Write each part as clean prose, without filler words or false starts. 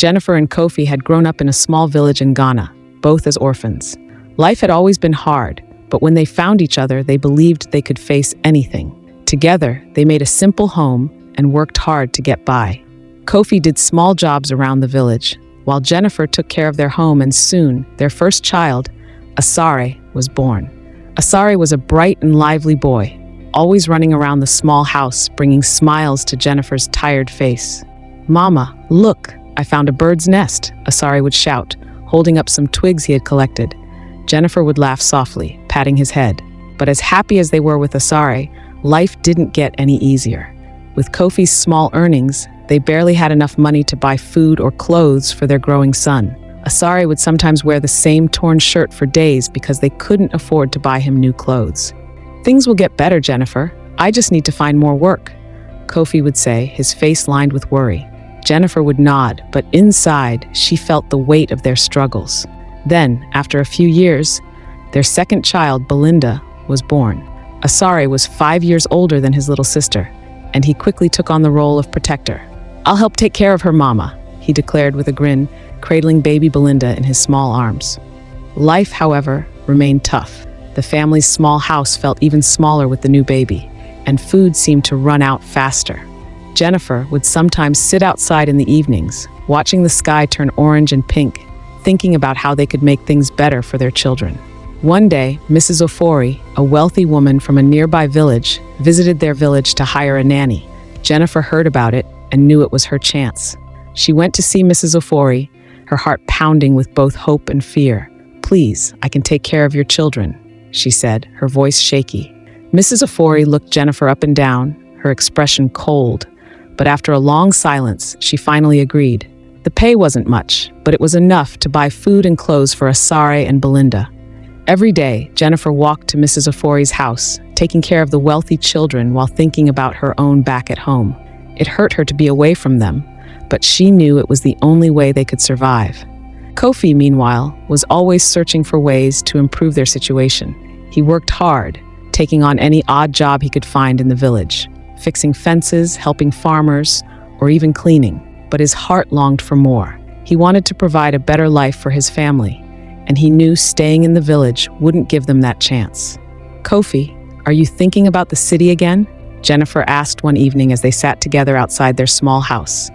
Jennifer and Kofi had grown up in a small village in Ghana, both as orphans. Life had always been hard, but when they found each other, they believed they could face anything. Together, they made a simple home and worked hard to get by. Kofi did small jobs around the village, while Jennifer took care of their home, and soon, their first child, Asari, was born. Asari was a bright and lively boy, always running around the small house, bringing smiles to Jennifer's tired face. "Mama, look, I found a bird's nest," Asari would shout, holding up some twigs he had collected. Jennifer would laugh softly, patting his head. But as happy as they were with Asari, life didn't get any easier. With Kofi's small earnings, they barely had enough money to buy food or clothes for their growing son. Asari would sometimes wear the same torn shirt for days because they couldn't afford to buy him new clothes. "Things will get better, Jennifer. I just need to find more work," Kofi would say, his face lined with worry. Jennifer would nod, but inside, she felt the weight of their struggles. Then, after a few years, their second child, Belinda, was born. Asari was 5 years older than his little sister, and he quickly took on the role of protector. "I'll help take care of her, Mama," he declared with a grin, cradling baby Belinda in his small arms. Life, however, remained tough. The family's small house felt even smaller with the new baby, and food seemed to run out faster. Jennifer would sometimes sit outside in the evenings, watching the sky turn orange and pink, thinking about how they could make things better for their children. One day, Mrs. Ofori, a wealthy woman from a nearby village, visited their village to hire a nanny. Jennifer heard about it and knew it was her chance. She went to see Mrs. Ofori, her heart pounding with both hope and fear. "Please, I can take care of your children," she said, her voice shaky. Mrs. Ofori looked Jennifer up and down, her expression cold. But after a long silence, she finally agreed. The pay wasn't much, but it was enough to buy food and clothes for Asari and Belinda. Every day, Jennifer walked to Mrs. Ofori's house, taking care of the wealthy children while thinking about her own back at home. It hurt her to be away from them, but she knew it was the only way they could survive. Kofi, meanwhile, was always searching for ways to improve their situation. He worked hard, taking on any odd job he could find in the village, fixing fences, helping farmers, or even cleaning. But his heart longed for more. He wanted to provide a better life for his family, and he knew staying in the village wouldn't give them that chance. "Kofi, are you thinking about the city again?" Jennifer asked one evening as they sat together outside their small house.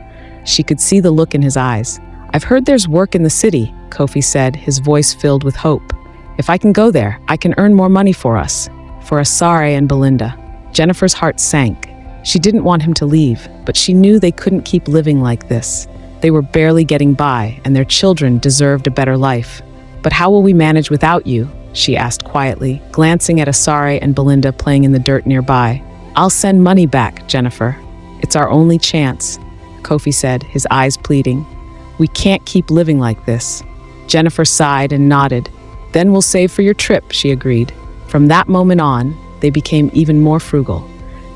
She could see the look in his eyes. "I've heard there's work in the city," Kofi said, his voice filled with hope. "If I can go there, I can earn more money for us, for Asari and Belinda." Jennifer's heart sank. She didn't want him to leave, but she knew they couldn't keep living like this. They were barely getting by, and their children deserved a better life. "But how will we manage without you?" she asked quietly, glancing at Asari and Belinda playing in the dirt nearby. "I'll send money back, Jennifer. It's our only chance," Kofi said, his eyes pleading. "We can't keep living like this." Jennifer sighed and nodded. "Then we'll save for your trip," she agreed. From that moment on, they became even more frugal.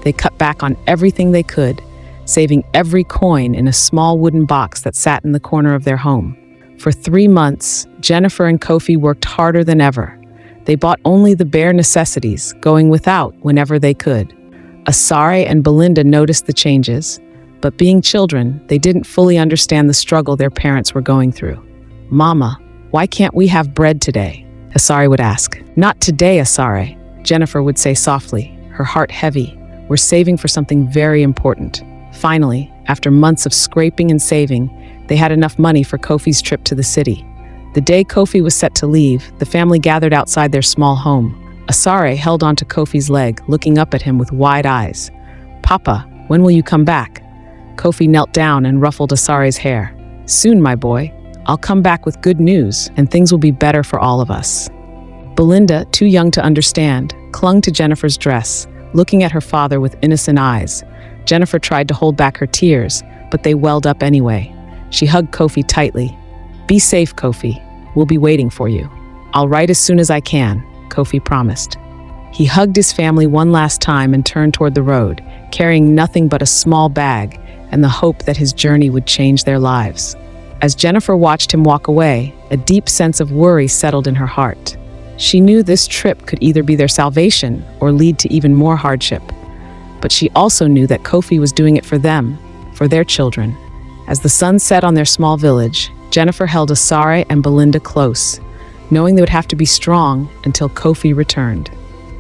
They cut back on everything they could, saving every coin in a small wooden box that sat in the corner of their home. For 3 months, Jennifer and Kofi worked harder than ever. They bought only the bare necessities, going without whenever they could. Asari and Belinda noticed the changes, but being children, they didn't fully understand the struggle their parents were going through. "Mama, why can't we have bread today?" Asari would ask. "Not today, Asari," Jennifer would say softly, her heart heavy. "We're saving for something very important." Finally, after months of scraping and saving, they had enough money for Kofi's trip to the city. The day Kofi was set to leave, the family gathered outside their small home. Asari held onto Kofi's leg, looking up at him with wide eyes. "Papa, when will you come back?" Kofi knelt down and ruffled Asari's hair. "Soon, my boy. I'll come back with good news, and things will be better for all of us." Belinda, too young to understand, clung to Jennifer's dress, looking at her father with innocent eyes. Jennifer tried to hold back her tears, but they welled up anyway. She hugged Kofi tightly. "Be safe, Kofi. We'll be waiting for you." "I'll write as soon as I can," Kofi promised. He hugged his family one last time and turned toward the road, carrying nothing but a small bag and the hope that his journey would change their lives. As Jennifer watched him walk away, a deep sense of worry settled in her heart. She knew this trip could either be their salvation or lead to even more hardship. But she also knew that Kofi was doing it for them, for their children. As the sun set on their small village, Jennifer held Asari and Belinda close, knowing they would have to be strong until Kofi returned.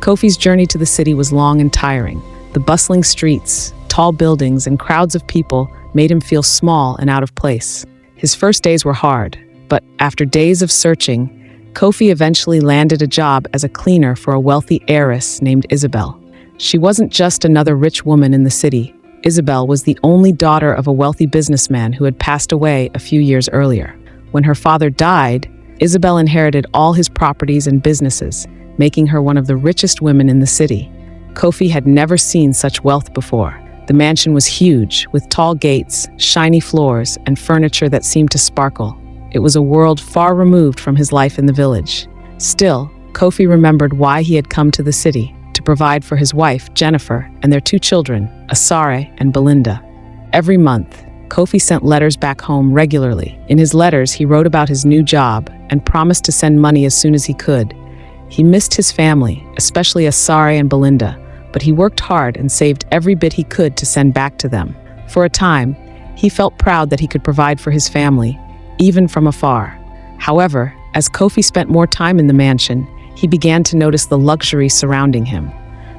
Kofi's journey to the city was long and tiring. The bustling streets, tall buildings, and crowds of people made him feel small and out of place. His first days were hard, but after days of searching, Kofi eventually landed a job as a cleaner for a wealthy heiress named Isabel. She wasn't just another rich woman in the city. Isabel was the only daughter of a wealthy businessman who had passed away a few years earlier. When her father died, Isabel inherited all his properties and businesses, making her one of the richest women in the city. Kofi had never seen such wealth before. The mansion was huge, with tall gates, shiny floors, and furniture that seemed to sparkle. It was a world far removed from his life in the village. Still, Kofi remembered why he had come to the city: to provide for his wife, Jennifer, and their 2 children, Asari and Belinda. Every month, Kofi sent letters back home regularly. In his letters, he wrote about his new job and promised to send money as soon as he could. He missed his family, especially Asari and Belinda, but he worked hard and saved every bit he could to send back to them. For a time, he felt proud that he could provide for his family, even from afar. However, as Kofi spent more time in the mansion, he began to notice the luxury surrounding him.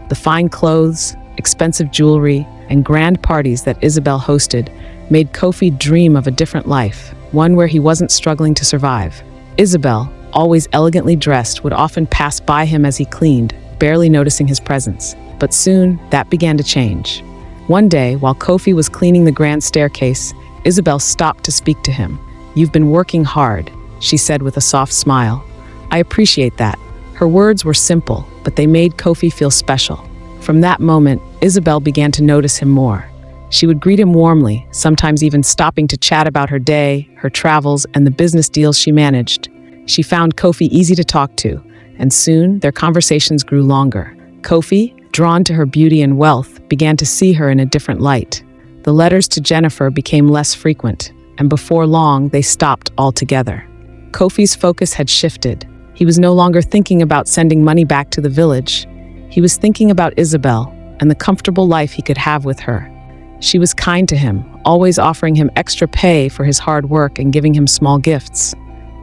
The fine clothes, expensive jewelry, and grand parties that Isabel hosted made Kofi dream of a different life, one where he wasn't struggling to survive. Isabel, always elegantly dressed, would often pass by him as he cleaned, barely noticing his presence. But soon, that began to change. One day, while Kofi was cleaning the grand staircase, Isabel stopped to speak to him. "You've been working hard," she said with a soft smile. "I appreciate that." Her words were simple, but they made Kofi feel special. From that moment, Isabel began to notice him more. She would greet him warmly, sometimes even stopping to chat about her day, her travels, and the business deals she managed. She found Kofi easy to talk to, and soon their conversations grew longer. Kofi, drawn to her beauty and wealth, began to see her in a different light. The letters to Jennifer became less frequent, and before long, they stopped altogether. Kofi's focus had shifted. He was no longer thinking about sending money back to the village. He was thinking about Isabel and the comfortable life he could have with her. She was kind to him, always offering him extra pay for his hard work and giving him small gifts.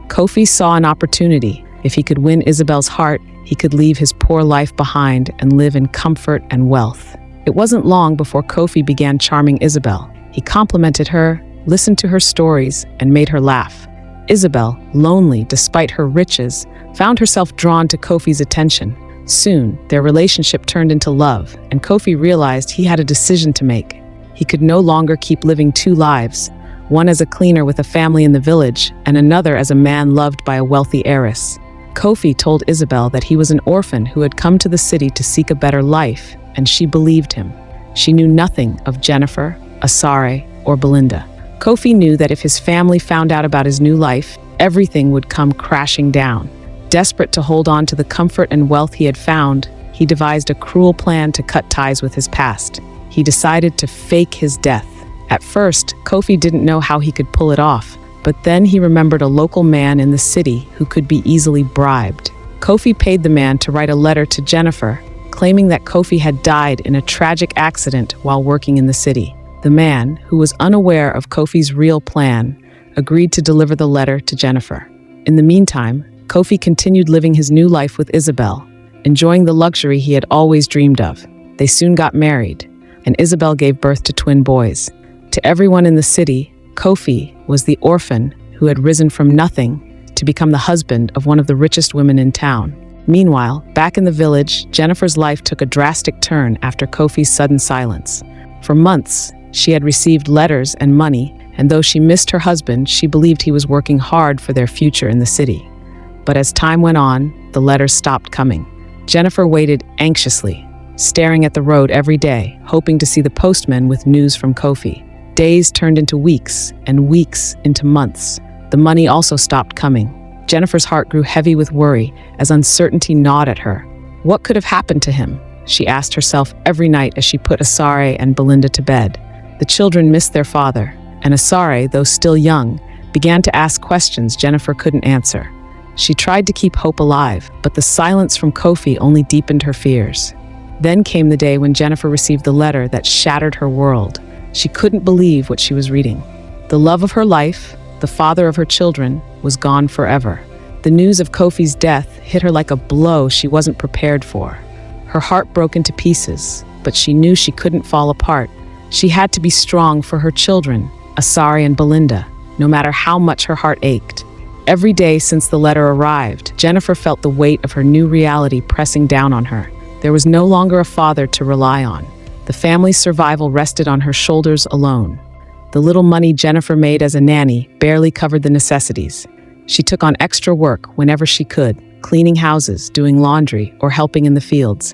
Kofi saw an opportunity. If he could win Isabel's heart, he could leave his poor life behind and live in comfort and wealth. It wasn't long before Kofi began charming Isabel. He complimented her, listened to her stories, and made her laugh. Isabel, lonely despite her riches, found herself drawn to Kofi's attention. Soon, their relationship turned into love, and Kofi realized he had a decision to make. He could no longer keep living 2 lives, one as a cleaner with a family in the village, and another as a man loved by a wealthy heiress. Kofi told Isabel that he was an orphan who had come to the city to seek a better life, and she believed him. She knew nothing of Jennifer, Asari, or Belinda. Kofi knew that if his family found out about his new life, everything would come crashing down. Desperate to hold on to the comfort and wealth he had found, he devised a cruel plan to cut ties with his past. He decided to fake his death. At first, Kofi didn't know how he could pull it off, but then he remembered a local man in the city who could be easily bribed. Kofi paid the man to write a letter to Jennifer, claiming that Kofi had died in a tragic accident while working in the city. The man, who was unaware of Kofi's real plan, agreed to deliver the letter to Jennifer. In the meantime, Kofi continued living his new life with Isabel, enjoying the luxury he had always dreamed of. They soon got married, and Isabel gave birth to twin boys. To everyone in the city, Kofi was the orphan who had risen from nothing to become the husband of one of the richest women in town. Meanwhile, back in the village, Jennifer's life took a drastic turn after Kofi's sudden silence. For months, she had received letters and money, and though she missed her husband, she believed he was working hard for their future in the city. But as time went on, the letters stopped coming. Jennifer waited anxiously, staring at the road every day, hoping to see the postman with news from Kofi. Days turned into weeks, and weeks into months. The money also stopped coming. Jennifer's heart grew heavy with worry as uncertainty gnawed at her. What could have happened to him? She asked herself every night as she put Asari and Belinda to bed. The children missed their father, and Asari, though still young, began to ask questions Jennifer couldn't answer. She tried to keep hope alive, but the silence from Kofi only deepened her fears. Then came the day when Jennifer received the letter that shattered her world. She couldn't believe what she was reading. The love of her life, the father of her children, was gone forever. The news of Kofi's death hit her like a blow she wasn't prepared for. Her heart broke into pieces, but she knew she couldn't fall apart. She had to be strong for her children, Asari and Belinda, no matter how much her heart ached. Every day since the letter arrived, Jennifer felt the weight of her new reality pressing down on her. There was no longer a father to rely on. The family's survival rested on her shoulders alone. The little money Jennifer made as a nanny barely covered the necessities. She took on extra work whenever she could, cleaning houses, doing laundry, or helping in the fields.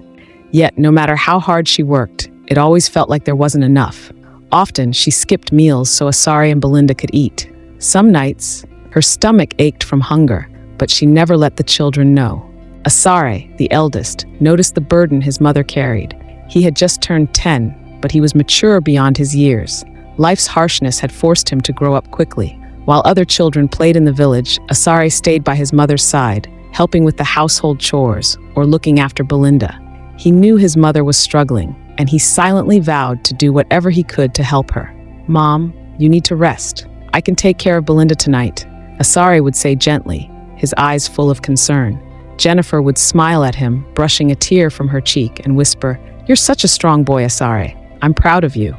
Yet, no matter how hard she worked, it always felt like there wasn't enough. Often, she skipped meals so Asari and Belinda could eat. Some nights, her stomach ached from hunger, but she never let the children know. Asari, the eldest, noticed the burden his mother carried. He had just turned 10, but he was mature beyond his years. Life's harshness had forced him to grow up quickly. While other children played in the village, Asari stayed by his mother's side, helping with the household chores or looking after Belinda. He knew his mother was struggling, and he silently vowed to do whatever he could to help her. "Mom, you need to rest. I can take care of Belinda tonight," Asari would say gently, his eyes full of concern. Jennifer would smile at him, brushing a tear from her cheek, and whisper, "You're such a strong boy, Asari. I'm proud of you."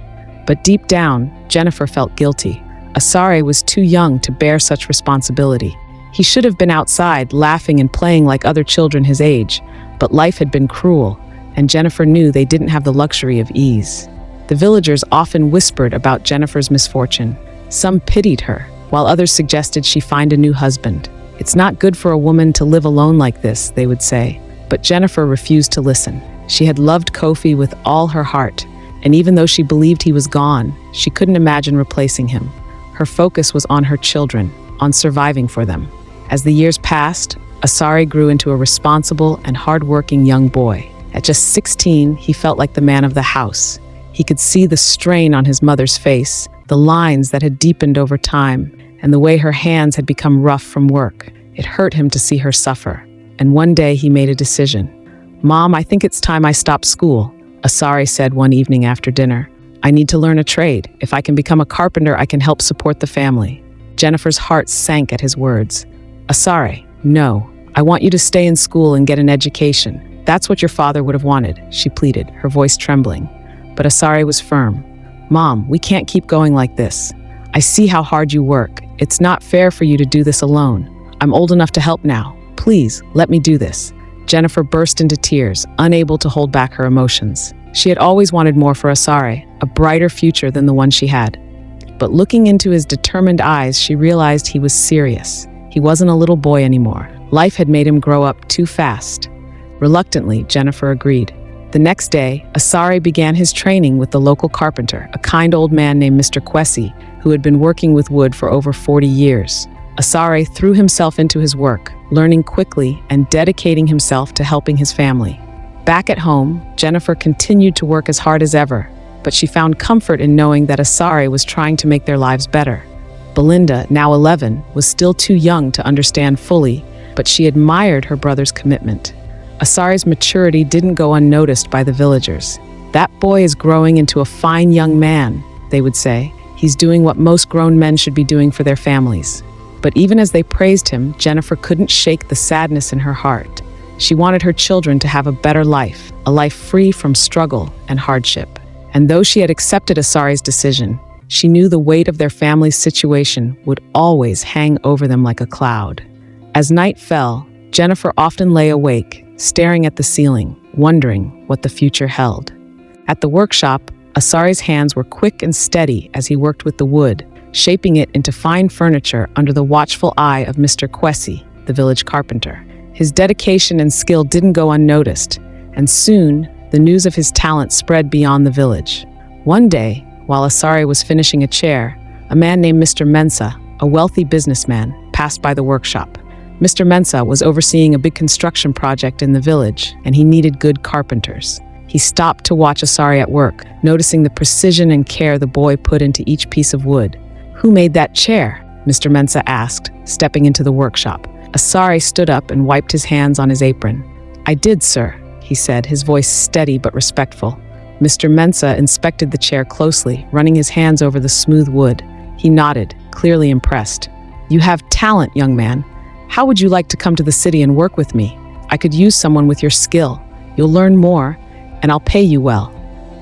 But deep down, Jennifer felt guilty. Asari was too young to bear such responsibility. He should have been outside, laughing and playing like other children his age, but life had been cruel, and Jennifer knew they didn't have the luxury of ease. The villagers often whispered about Jennifer's misfortune. Some pitied her, while others suggested she find a new husband. "It's not good for a woman to live alone like this," they would say. But Jennifer refused to listen. She had loved Kofi with all her heart, and even though she believed he was gone, she couldn't imagine replacing him. Her focus was on her children, on surviving for them. As the years passed, Asari grew into a responsible and hardworking young boy. At just 16, he felt like the man of the house. He could see the strain on his mother's face, the lines that had deepened over time, and the way her hands had become rough from work. It hurt him to see her suffer. And one day he made a decision. "Mom, I think it's time I stopped school," Asari said one evening after dinner. "I need to learn a trade. If I can become a carpenter, I can help support the family." Jennifer's heart sank at his words. "Asari, no. I want you to stay in school and get an education. That's what your father would have wanted," she pleaded, her voice trembling. But Asari was firm. "Mom, we can't keep going like this. I see how hard you work. It's not fair for you to do this alone. I'm old enough to help now. Please, let me do this." Jennifer burst into tears, unable to hold back her emotions. She had always wanted more for Asari, a brighter future than the one she had. But looking into his determined eyes, she realized he was serious. He wasn't a little boy anymore. Life had made him grow up too fast. Reluctantly, Jennifer agreed. The next day, Asari began his training with the local carpenter, a kind old man named Mr. Kofi, who had been working with wood for over 40 years. Asari threw himself into his work, learning quickly and dedicating himself to helping his family. Back at home, Jennifer continued to work as hard as ever, but she found comfort in knowing that Asari was trying to make their lives better. Belinda, now 11, was still too young to understand fully, but she admired her brother's commitment. Asari's maturity didn't go unnoticed by the villagers. "That boy is growing into a fine young man," they would say. "He's doing what most grown men should be doing for their families." But even as they praised him, Jennifer couldn't shake the sadness in her heart. She wanted her children to have a better life, a life free from struggle and hardship. And though she had accepted Asari's decision, she knew the weight of their family's situation would always hang over them like a cloud. As night fell, Jennifer often lay awake, staring at the ceiling, wondering what the future held. At the workshop, Asari's hands were quick and steady as he worked with the wood, shaping it into fine furniture under the watchful eye of Mr. Kofi, the village carpenter. His dedication and skill didn't go unnoticed, and soon the news of his talent spread beyond the village. One day, while Asari was finishing a chair, a man named Mr. Mensa, a wealthy businessman, passed by the workshop. Mr. Mensa was overseeing a big construction project in the village, and he needed good carpenters. He stopped to watch Asari at work, noticing the precision and care the boy put into each piece of wood. "Who made that chair?" Mr. Mensa asked, stepping into the workshop. Asari stood up and wiped his hands on his apron. "I did, sir," he said, his voice steady but respectful. Mr. Mensa inspected the chair closely, running his hands over the smooth wood. He nodded, clearly impressed. "You have talent, young man. How would you like to come to the city and work with me? I could use someone with your skill. You'll learn more, and I'll pay you well."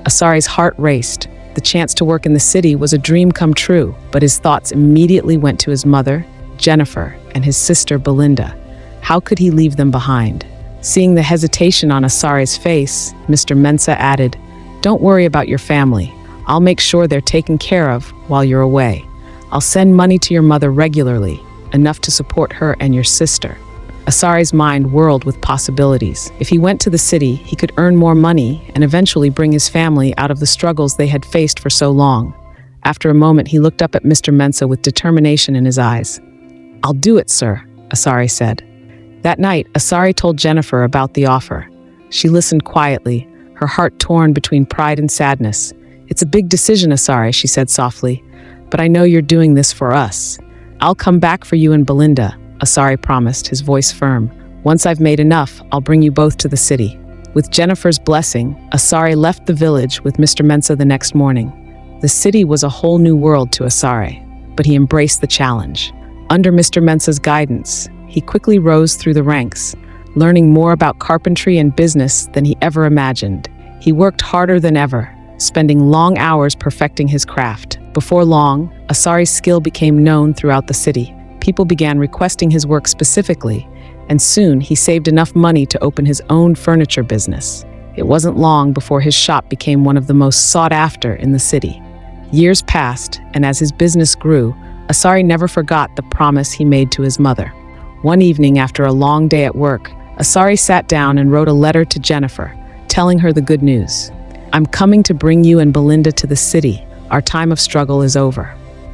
Asari's heart raced. The chance to work in the city was a dream come true, but his thoughts immediately went to his mother, Jennifer, and his sister, Belinda. How could he leave them behind? Seeing the hesitation on Asari's face, Mr. Mensah added, "Don't worry about your family. I'll make sure they're taken care of while you're away. I'll send money to your mother regularly, enough to support her and your sister." Asari's mind whirled with possibilities. If he went to the city, he could earn more money and eventually bring his family out of the struggles they had faced for so long. After a moment, he looked up at Mr. Mensah with determination in his eyes. "I'll do it, sir," Asari said. That night, Asari told Jennifer about the offer. She listened quietly, her heart torn between pride and sadness. "It's a big decision, Asari," she said softly, "but I know you're doing this for us. I'll come back for you and Belinda," Asari promised, his voice firm. "Once I've made enough, I'll bring you both to the city." With Jennifer's blessing, Asari left the village with Mr. Mensah the next morning. The city was a whole new world to Asari, but he embraced the challenge. Under Mr. Mensah's guidance, he quickly rose through the ranks, learning more about carpentry and business than he ever imagined. He worked harder than ever, spending long hours perfecting his craft. Before long, Asari's skill became known throughout the city. People began requesting his work specifically, and soon he saved enough money to open his own furniture business. It wasn't long before his shop became one of the most sought after in the city. Years passed, and as his business grew, Asari never forgot the promise he made to his mother. One evening after a long day at work, Asari sat down and wrote a letter to Jennifer, telling her the good news. "I'm coming to bring you and Belinda to the city. Our time of struggle is over."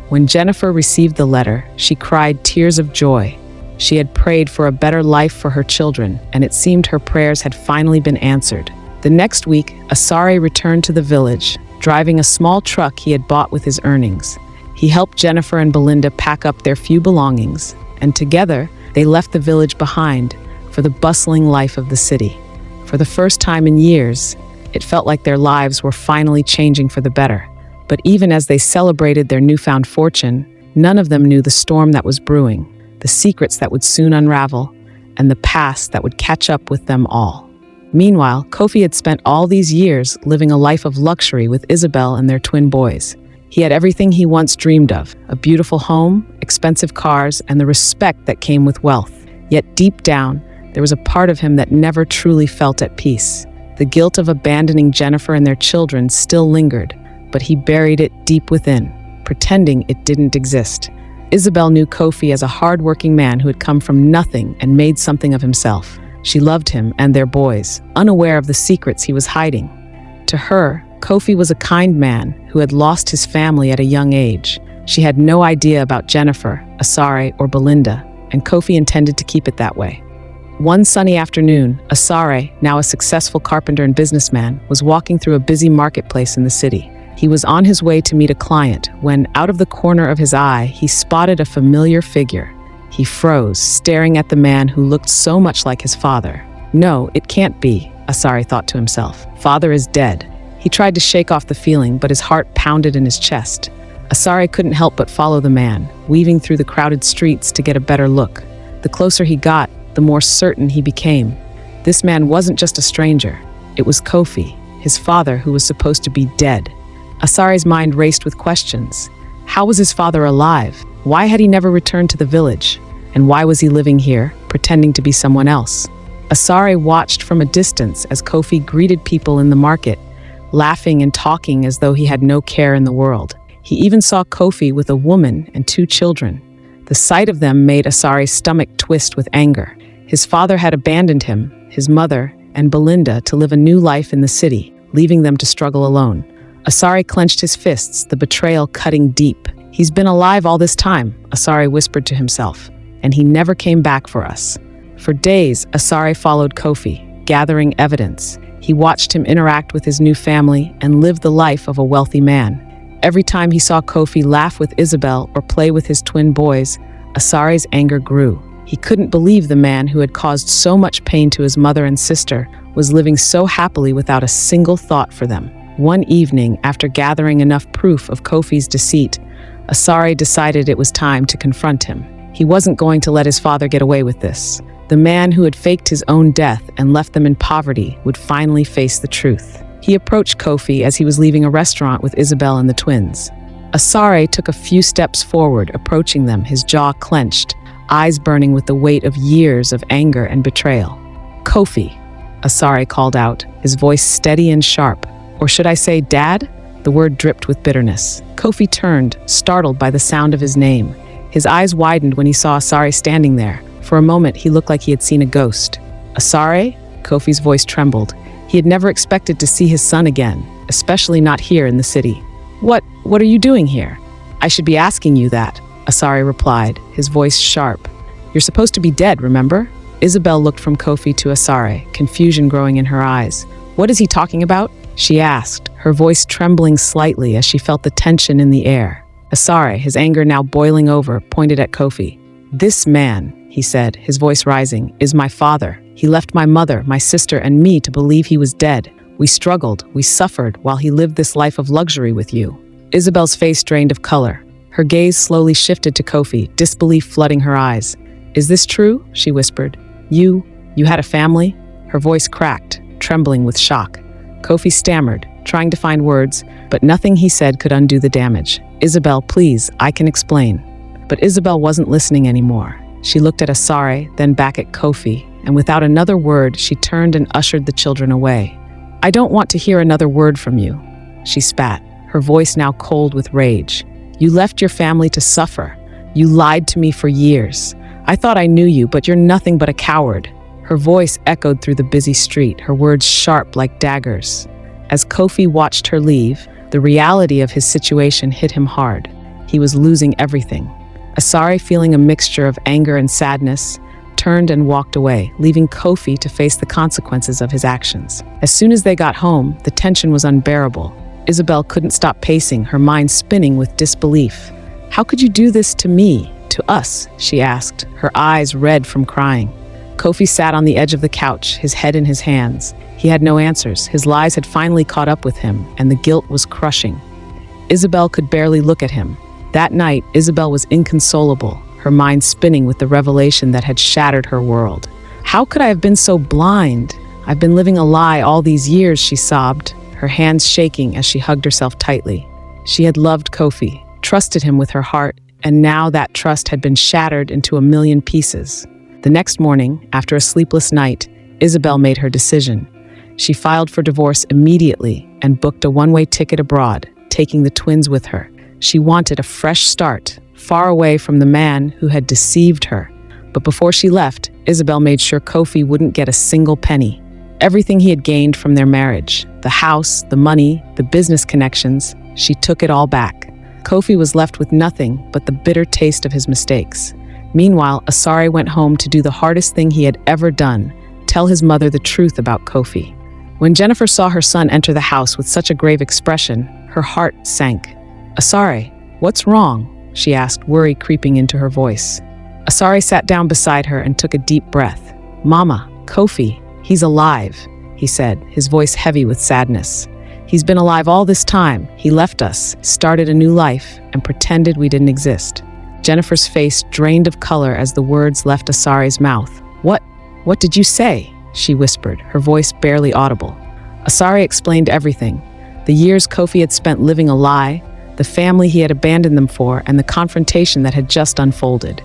When Jennifer received the letter, she cried tears of joy. She had prayed for a better life for her children, and it seemed her prayers had finally been answered. The next week, Asari returned to the village, driving a small truck he had bought with his earnings. He helped Jennifer and Belinda pack up their few belongings, and together, they left the village behind for the bustling life of the city. For the first time in years, it felt like their lives were finally changing for the better. But even as they celebrated their newfound fortune, none of them knew the storm that was brewing, the secrets that would soon unravel, and the past that would catch up with them all. Meanwhile, Kofi had spent all these years living a life of luxury with Isabel and their twin boys. He had everything he once dreamed of, a beautiful home, expensive cars, and the respect that came with wealth. Yet deep down, there was a part of him that never truly felt at peace. The guilt of abandoning Jennifer and their children still lingered, but he buried it deep within, pretending it didn't exist. Isabel knew Kofi as a hard-working man who had come from nothing and made something of himself. She loved him and their boys, unaware of the secrets he was hiding. To her, Kofi was a kind man who had lost his family at a young age. She had no idea about Jennifer, Asari, or Belinda, and Kofi intended to keep it that way. One sunny afternoon, Asari, now a successful carpenter and businessman, was walking through a busy marketplace in the city. He was on his way to meet a client when, out of the corner of his eye, he spotted a familiar figure. He froze, staring at the man who looked so much like his father. "No, it can't be," Asari thought to himself. "Father is dead." He tried to shake off the feeling, but his heart pounded in his chest. Asari couldn't help but follow the man, weaving through the crowded streets to get a better look. The closer he got, the more certain he became. This man wasn't just a stranger. It was Kofi, his father, who was supposed to be dead. Asari's mind raced with questions. How was his father alive? Why had he never returned to the village? And why was he living here, pretending to be someone else? Asari watched from a distance as Kofi greeted people in the market, laughing and talking as though he had no care in the world. He even saw Kofi with a woman and 2 children. The sight of them made Asari's stomach twist with anger. His father had abandoned him, his mother, and Belinda to live a new life in the city, leaving them to struggle alone. Asari clenched his fists, the betrayal cutting deep. "He's been alive all this time," Asari whispered to himself, "and he never came back for us." For days, Asari followed Kofi, gathering evidence. He watched him interact with his new family and live the life of a wealthy man. Every time he saw Kofi laugh with Isabel or play with his twin boys, Asari's anger grew. He couldn't believe the man who had caused so much pain to his mother and sister was living so happily without a single thought for them. One evening, after gathering enough proof of Kofi's deceit, Asari decided it was time to confront him. He wasn't going to let his father get away with this. The man who had faked his own death and left them in poverty would finally face the truth. He approached Kofi as he was leaving a restaurant with Isabel and the twins. Asari took a few steps forward, approaching them, his jaw clenched, eyes burning with the weight of years of anger and betrayal. "Kofi," Asari called out, his voice steady and sharp. Or should I say, "Dad?" The word dripped with bitterness. Kofi turned, startled by the sound of his name. His eyes widened when he saw Asari standing there. For a moment, he looked like he had seen a ghost. "Asari?" Kofi's voice trembled. He had never expected to see his son again, especially not here in the city. What are you doing here?" "I should be asking you that," Asari replied, his voice sharp. "You're supposed to be dead, remember?" Isabel looked from Kofi to Asari, confusion growing in her eyes. "What is he talking about?" she asked, her voice trembling slightly as she felt the tension in the air. Asari, his anger now boiling over, pointed at Kofi. "This man," he said, his voice rising, "is my father. He left my mother, my sister, and me to believe he was dead. We struggled, we suffered, while he lived this life of luxury with you." Isabel's face drained of color. Her gaze slowly shifted to Kofi, disbelief flooding her eyes. "Is this true?" she whispered. You had a family?" Her voice cracked, trembling with shock. Kofi stammered, trying to find words, but nothing he said could undo the damage. "Isabel, please, I can explain." But Isabel wasn't listening anymore. She looked at Asari, then back at Kofi, and without another word, she turned and ushered the children away. "I don't want to hear another word from you," she spat, her voice now cold with rage. "You left your family to suffer. You lied to me for years. I thought I knew you, but you're nothing but a coward." Her voice echoed through the busy street, her words sharp like daggers. As Kofi watched her leave, the reality of his situation hit him hard. He was losing everything. Asari, feeling a mixture of anger and sadness, turned and walked away, leaving Kofi to face the consequences of his actions. As soon as they got home, the tension was unbearable. Isabel couldn't stop pacing, her mind spinning with disbelief. "How could you do this to me, to us?" she asked, her eyes red from crying. Kofi sat on the edge of the couch, his head in his hands. He had no answers. His lies had finally caught up with him, and the guilt was crushing. Isabel could barely look at him. That night, Isabel was inconsolable, her mind spinning with the revelation that had shattered her world. "How could I have been so blind? I've been living a lie all these years," she sobbed, her hands shaking as she hugged herself tightly. She had loved Kofi, trusted him with her heart, and now that trust had been shattered into a million pieces. The next morning, after a sleepless night, Isabel made her decision. She filed for divorce immediately and booked a one-way ticket abroad, taking the twins with her. She wanted a fresh start, far away from the man who had deceived her. But before she left, Isabel made sure Kofi wouldn't get a single penny. Everything he had gained from their marriage, the house, the money, the business connections, she took it all back. Kofi was left with nothing but the bitter taste of his mistakes. Meanwhile, Asari went home to do the hardest thing he had ever done, tell his mother the truth about Kofi. When Jennifer saw her son enter the house with such a grave expression, her heart sank. "Asari, what's wrong?" she asked, worry creeping into her voice. Asari sat down beside her and took a deep breath. "Mama, Kofi, he's alive," he said, his voice heavy with sadness. "He's been alive all this time. He left us, started a new life, and pretended we didn't exist." Jennifer's face drained of color as the words left Asari's mouth. What did you say?" she whispered, her voice barely audible. Asari explained everything. The years Kofi had spent living a lie, the family he had abandoned them for, and the confrontation that had just unfolded.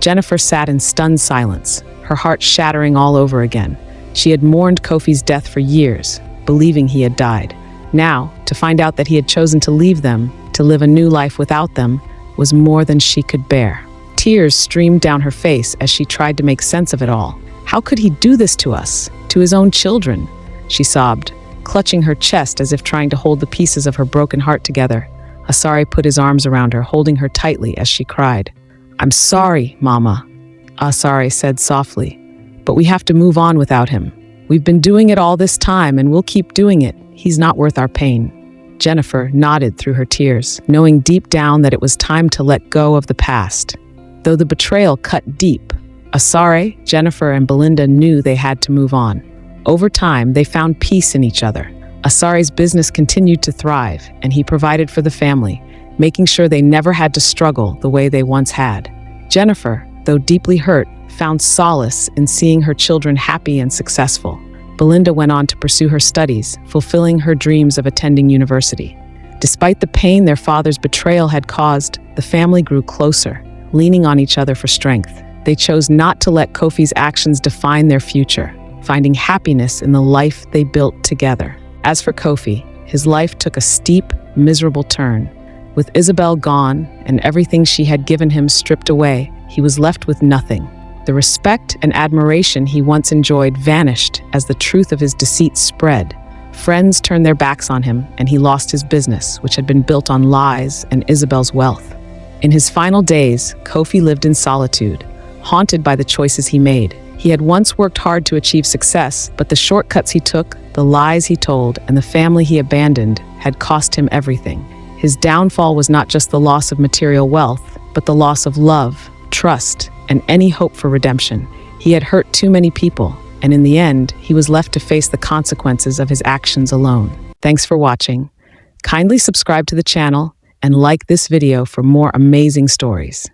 Jennifer sat in stunned silence, her heart shattering all over again. She had mourned Kofi's death for years, believing he had died. Now, to find out that he had chosen to leave them, to live a new life without them, was more than she could bear. Tears streamed down her face as she tried to make sense of it all. "How could he do this to us, to his own children?" she sobbed, clutching her chest as if trying to hold the pieces of her broken heart together. Asari put his arms around her, holding her tightly as she cried. "I'm sorry, Mama," Asari said softly, "but we have to move on without him. We've been doing it all this time and we'll keep doing it. He's not worth our pain." Jennifer nodded through her tears, knowing deep down that it was time to let go of the past. Though the betrayal cut deep, Asari, Jennifer, and Belinda knew they had to move on. Over time, they found peace in each other. Asari's business continued to thrive, and he provided for the family, making sure they never had to struggle the way they once had. Jennifer, though deeply hurt, found solace in seeing her children happy and successful. Belinda went on to pursue her studies, fulfilling her dreams of attending university. Despite the pain their father's betrayal had caused, the family grew closer, leaning on each other for strength. They chose not to let Kofi's actions define their future, finding happiness in the life they built together. As for Kofi, his life took a steep, miserable turn. With Isabel gone and everything she had given him stripped away, he was left with nothing. The respect and admiration he once enjoyed vanished as the truth of his deceit spread. Friends turned their backs on him, and he lost his business, which had been built on lies and Isabel's wealth. In his final days, Kofi lived in solitude, haunted by the choices he made. He had once worked hard to achieve success, but the shortcuts he took, the lies he told, and the family he abandoned had cost him everything. His downfall was not just the loss of material wealth, but the loss of love, trust, and any hope for redemption. He had hurt too many people, and in the end, he was left to face the consequences of his actions alone. Thanks for watching. Kindly subscribe to the channel and like this video for more amazing stories.